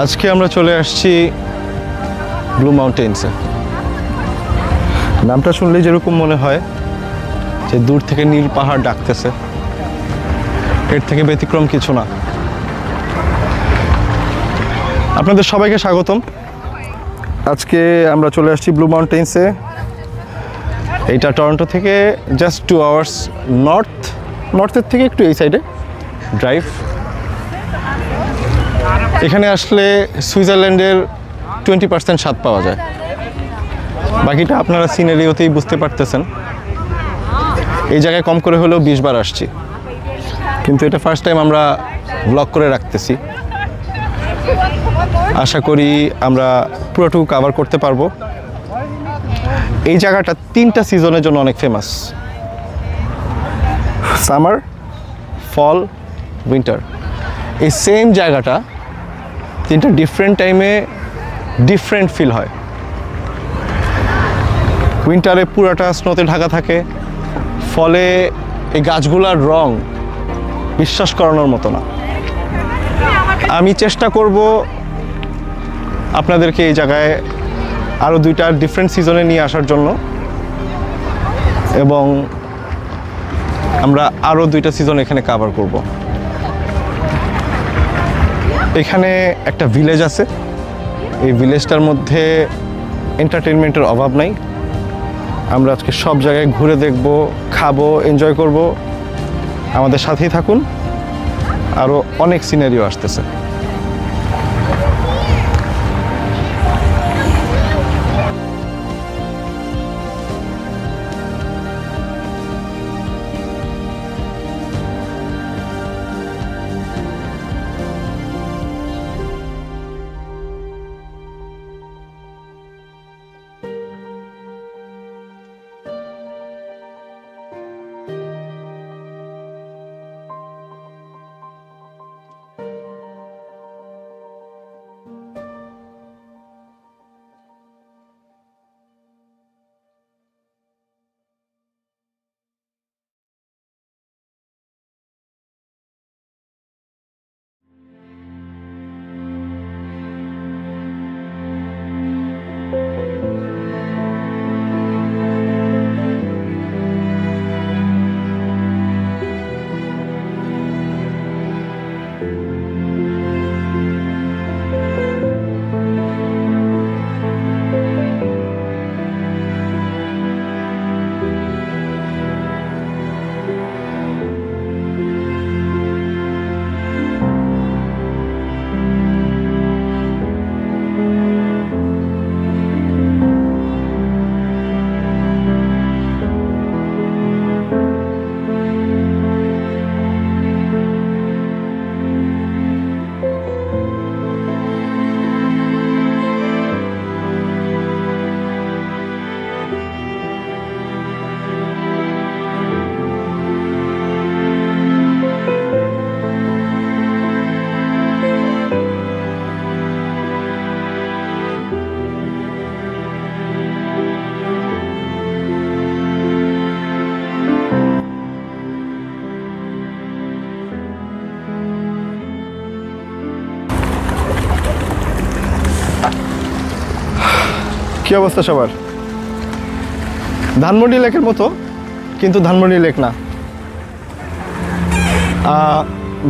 আজকে আমরা চলে আসছি ব্লু মাউন্টেন্সে। নামটা শুনলেই যেরকম মনে হয় যে দূর থেকে নীল পাহাড় ডাকতেছে, এর থেকে ব্যতিক্রম কিছু না। আপনাদের সবাইকে স্বাগতম। আজকে আমরা চলে আসছি ব্লু মাউন্টেন্সে। এইটা টরন্টো থেকে জাস্ট 2 আওয়ার্স নর্থের থেকে একটু এই সাইডে ড্রাইভ। এখানে আসলে সুইজারল্যান্ডের 20% স্বাদ পাওয়া যায়, বাকিটা আপনারা সিনারিওতেই বুঝতে পারতেছেন। এই জায়গায় কম করে হলেও 20 বার আসছি, কিন্তু এটা ফার্স্ট টাইম আমরা ব্লগ করে রাখতেছি। আশা করি আমরা পুরোটুকু কভার করতে পারবো। এই জায়গাটা 3টা সিজনের জন্য অনেক ফেমাস: সামার, ফল, উইন্টার। এই সেম জায়গাটা 3টা ডিফারেন্ট টাইমে ডিফারেন্ট ফিল হয়। উইন্টারে পুরাটা স্নোতে ঢাকা থাকে, ফলে এই গাছগুলোর রং বিশ্বাস করানোর মতো না। আমি চেষ্টা করব আপনাদেরকে এই জায়গায় আরও 2টা ডিফারেন্ট সিজনে নিয়ে আসার জন্য, এবং আমরা আরও 2টা সিজন এখানে কভার করব। এখানে একটা ভিলেজ আছে, এই ভিলেজটার মধ্যে এন্টারটেনমেন্টের অভাব নাই। আমরা আজকে সব জায়গায় ঘুরে দেখব, খাবো, এনজয় করব। আমাদের সাথেই থাকুন, আরও অনেক সিনারিও আসতেছে। কি অবস্থা সবার? ধানমন্ডি লেকের মতো, কিন্তু ধানমন্ডি লেক না।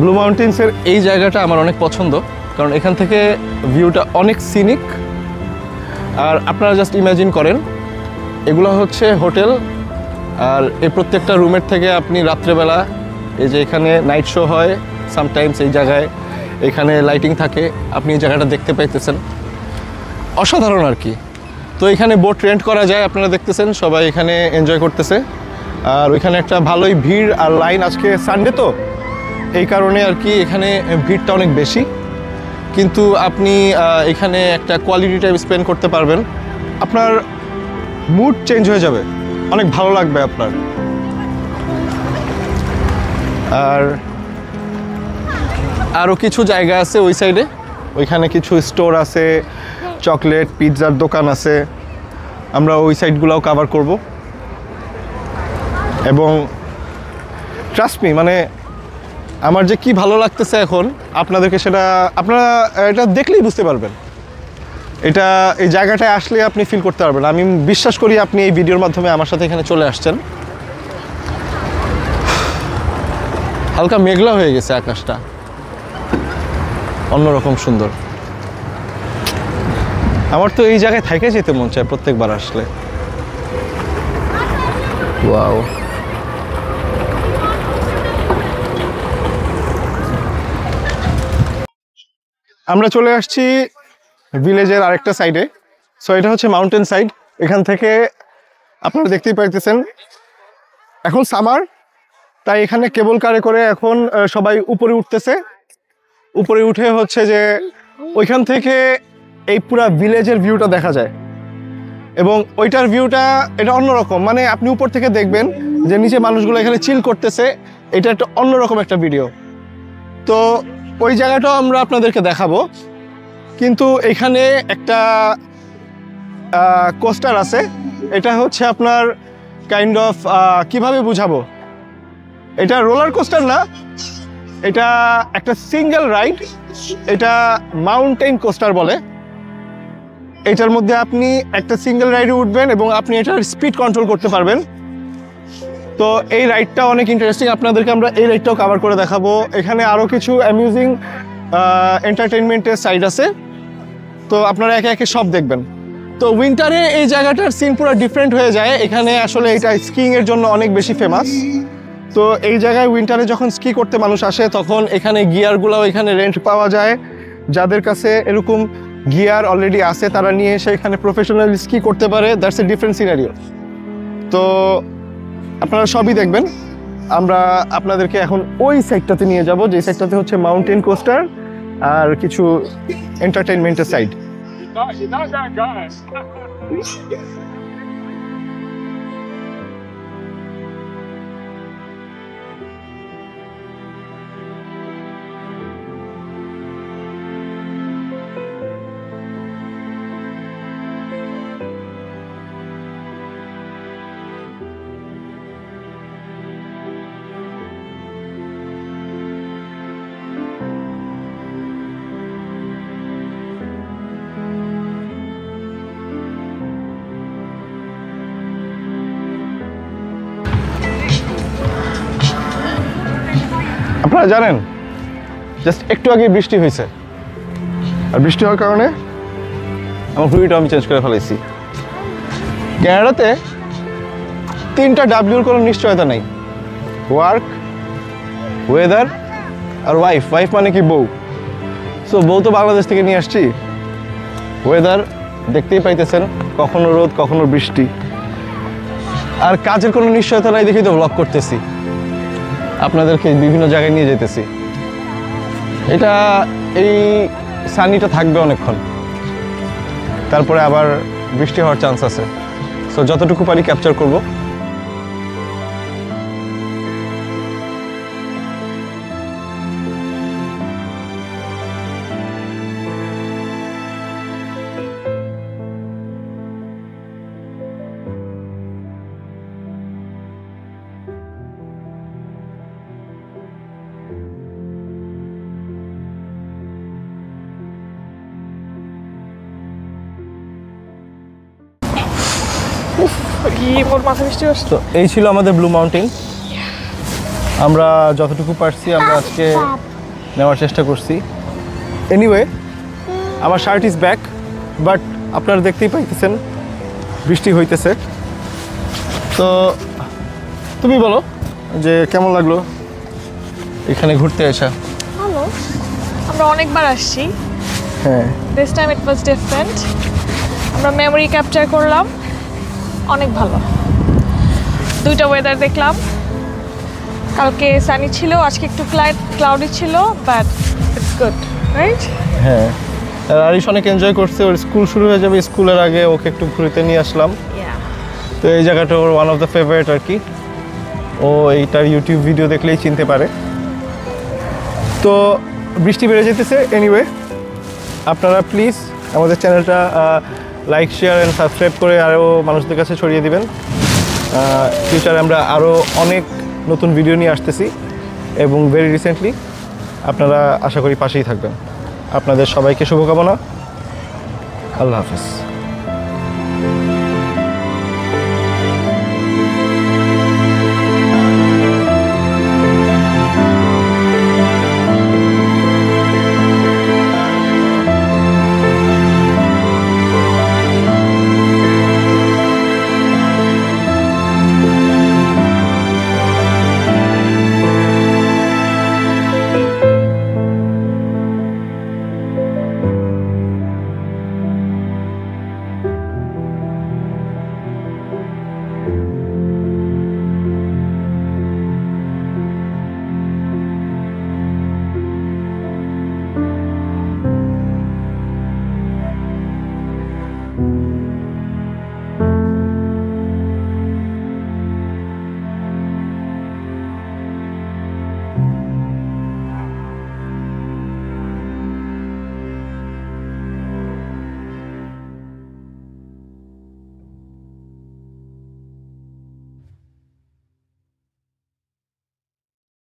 ব্লু মাউন্টেন্সের এই জায়গাটা আমার অনেক পছন্দ, কারণ এখান থেকে ভিউটা অনেক সিনিক। আর আপনারা জাস্ট ইমাজিন করেন, এগুলো হচ্ছে হোটেল, আর এই প্রত্যেকটা রুমের থেকে আপনি রাত্রেবেলা, এই যে এখানে নাইট শো হয় সামটাইমস, এই জায়গায় এখানে লাইটিং থাকে, আপনি এই জায়গাটা দেখতে পাইতেছেন। অসাধারণ আর কি। তো এখানে বোট রেন্ট করা যায়, আপনারা দেখতেছেন সবাই এখানে এনজয় করতেছে। আর ওইখানে একটা ভালোই ভিড় আর লাইন, আজকে সানডে তো এই কারণে আর কি এখানে ভিড়টা অনেক বেশি। কিন্তু আপনি এখানে একটা কোয়ালিটি টাইম স্পেন্ড করতে পারবেন, আপনার মুড চেঞ্জ হয়ে যাবে, অনেক ভালো লাগবে আপনার। আর আরও কিছু জায়গা আছে ওই সাইডে, ওইখানে কিছু স্টোর আছে, চকলেট পিৎজার দোকান আছে। আমরা ওই সাইডগুলোও কভার করব, এবং ট্রাস্ট মি, মানে আমার যে কি ভালো লাগতেছে এখন আপনাদেরকে সেটা আপনারা এটা দেখলেই বুঝতে পারবেন। এটা এই জায়গাটায় আসলে আপনি ফিল করতে পারবেন। আমি বিশ্বাস করি আপনি এই ভিডিওর মাধ্যমে আমার সাথে এখানে চলে আসছেন। হালকা মেঘলা হয়ে গেছে আকাশটা, অন্যরকম সুন্দর। আমার তো এই জায়গায় থেকে যেতে মন চায় প্রত্যেকবার আসলে। ওয়াও, আমরা চলে আসছি ভিলেজের আরেকটা সাইডে। সো এটা হচ্ছে মাউন্টেন সাইড। এখান থেকে আপনারা দেখতেই পাইতেছেন এখন সামার, তাই এখানে কেবল কারে করে এখন সবাই উপরে উঠতেছে। উপরে উঠে হচ্ছে যে ওইখান থেকে এই পুরা ভিলেজের ভিউটা দেখা যায়, এবং ওইটার ভিউটা এটা অন্যরকম। মানে আপনি উপর থেকে দেখবেন যে নিচে মানুষগুলো এখানে চিল করতেছে, এটা একটা অন্যরকম একটা ভিডিও। তো ওই জায়গাটাও আমরা আপনাদেরকে দেখাবো, কিন্তু এখানে একটা কোস্টার আছে। এটা হচ্ছে আপনার কাইন্ড অফ কিভাবে বুঝাবো, এটা রোলার কোস্টার না, এটা একটা সিঙ্গেল রাইড। এটা মাউন্টেন কোস্টার বলে। এটার মধ্যে আপনি একটা সিঙ্গেল রাইডে উঠবেন এবং আপনি এটার স্পিড কন্ট্রোল করতে পারবেন। তো এই রাইডটা অনেক ইন্টারেস্টিং, আপনাদেরকে আমরা এই রাইডটাও কভার করে দেখাবো। এখানে আরও কিছু অ্যামিউজিং এন্টারটেইনমেন্টের সাইড আছে, তো আপনারা একে একে সব দেখবেন। তো উইন্টারে এই জায়গাটার সিন পুরো ডিফারেন্ট হয়ে যায়। এখানে আসলে এটা স্কিইংয়ের জন্য অনেক বেশি ফেমাস। তো এই জায়গায় উইন্টারে যখন স্কি করতে মানুষ আসে তখন এখানে গিয়ারগুলোও এখানে রেন্ট পাওয়া যায়। যাদের কাছে এরকম গিয়ার অলরেডি আছে তারা নিয়ে এসে এখানে প্রফেশনাল স্কি করতে পারে। That's a different scenario. তো আপনারা সবই দেখবেন। আমরা আপনাদেরকে এখন ওই সাইডটাতে নিয়ে যাব, যে সাইডটাতে হচ্ছে মাউন্টেন কোস্টার আর কিছু এন্টারটেইনমেন্টের সাইড। আপনারা জানেন জাস্ট একটু আগে বৃষ্টি হয়েছে, আর বৃষ্টি হওয়ার কারণে আমার ঘড়িটা আমি চেঞ্জ করে ফেলেছি। ক্যানাডাতে 3টা ডাব্লিউর কোনো নিশ্চয়তা নেই, ওয়ার্ক, ওয়েদার আর ওয়াইফ। ওয়াইফ মানে কি বউ। সো বউ তো বাংলাদেশ থেকে নিয়ে আসছি। ওয়েদার দেখতেই পাইতেছেন, কখনো রোদ কখনো বৃষ্টি। আর কাজের কোনো নিশ্চয়তা নাই দেখি তো ব্লগ করতেছি, আপনাদেরকে বিভিন্ন জায়গায় নিয়ে যেতেছি। এটা এই সানিটা থাকবে অনেকক্ষণ, তারপরে আবার বৃষ্টি হওয়ার চান্স আছে। সো যতটুকু পারি ক্যাপচার করব। তো এই ছিল আমাদের ব্লু মাউন্টেন। আমরা যতটুকু পারছি আমরা আজকে নেওয়ার চেষ্টা করছি। এনিওয়ে, আমার শার্ট ইজ ব্যাক, বাট আপনারা দেখতেই পাইতেছেন বৃষ্টি হইতেছে। তো তুমি বলো যে কেমন লাগলো এখানে ঘুরতে আসা? ভালো, আমরা অনেকবার আসছি। হ্যাঁ, this time it was different. আমরা মেমোরি ক্যাপচার করলাম, অনেক ভালো। 2টা ওয়েদার দেখলাম, কালকে সানি ছিল, আজকে একটু ক্লাউডি ছিল, বাট ইটস গুড, রাইট? হ্যাঁ, আর আরিশ অনেক এনজয় করছে। ওর স্কুল শুরু হয়ে যাবে, স্কুলের আগে ওকে একটু ঘুরতে নিয়ে আসলাম। তো এই জায়গাটা ওর ওয়ান অফ দ্য ফেভারিট আর কি। ও এইটার ইউটিউব ভিডিও দেখলেই চিনতে পারে। তো বৃষ্টি বেড়ে যেতেছে। এনিওয়ে, আপনারা প্লিজ আমাদের চ্যানেলটা লাইক, শেয়ার অ্যান্ড সাবস্ক্রাইব করে আরও মানুষদের কাছে ছড়িয়ে দিবেন। ফিউচারে আমরা আরও অনেক নতুন ভিডিও নিয়ে আসতেছি। এবং ভেরি রিসেন্টলি। আপনারা আশা করি পাশেই থাকবেন। আপনাদের সবাইকে শুভকামনা। আল্লাহ হাফেজ।